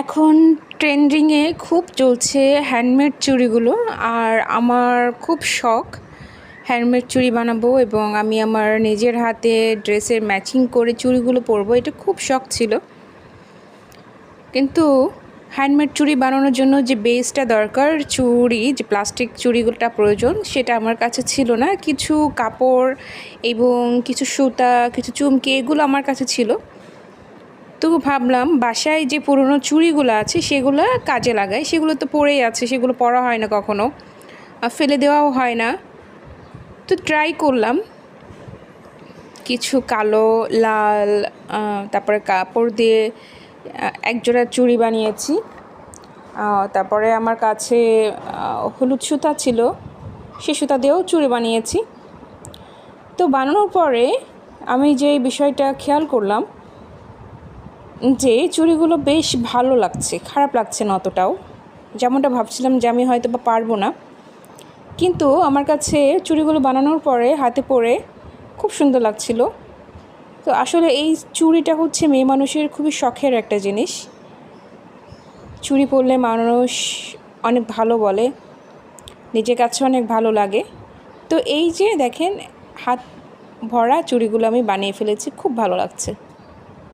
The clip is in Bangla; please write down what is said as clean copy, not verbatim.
এখন ট্রেন্ডিংয়ে খুব চলছে হ্যান্ডমেড চুড়িগুলো। আর আমার খুব শখ হ্যান্ডমেড চুড়ি বানাবো এবং আমি আমার নিজের হাতে ড্রেসের ম্যাচিং করে চুড়িগুলো পরবো, এটা খুব শখ ছিল। কিন্তু হ্যান্ডমেড চুড়ি বানানোর জন্য যে বেসটা দরকার, চুড়ি যে প্লাস্টিক চুড়িগুলোটা প্রয়োজন, সেটা আমার কাছে ছিল না। কিছু কাপড় এবং কিছু সুতা, কিছু চুমকি, এগুলো আমার কাছে ছিল। তো ভাবলাম বাসায় যে পুরনো চুড়িগুলো আছে সেগুলো কাজে লাগাই। সেগুলো তো পড়েই আছে, সেগুলো পরা হয় না কখনো, ফেলে দেওয়াও হয় না। তো ট্রাই করলাম, কিছু কালো, লাল, তারপরে কাপড় দিয়ে একজোড়া চুড়ি বানিয়েছি। তারপরে আমার কাছে হলুদ সুতা ছিল, সে সুতা দিয়েও চুড়ি বানিয়েছি। তো বানানোর পরে আমি যে বিষয়টা খেয়াল করলাম যে চুড়িগুলো বেশ ভালো লাগছে, খারাপ লাগছে না অতটাও। যেমনটা ভাবছিলাম যে আমি হয়তো বা পারবো না, কিন্তু আমার কাছে চুড়িগুলো বানানোর পরে হাতে পরে খুব সুন্দর লাগছিল। তো আসলে এই চুড়িটা হচ্ছে মেয়ে মানুষের খুবই শখের একটা জিনিস। চুড়ি পরলে মানুষ অনেক ভালো বলে, নিজের কাছে অনেক ভালো লাগে। তো এই যে দেখেন, হাত ভরা চুড়িগুলো আমি বানিয়ে ফেলেছি, খুব ভালো লাগছে।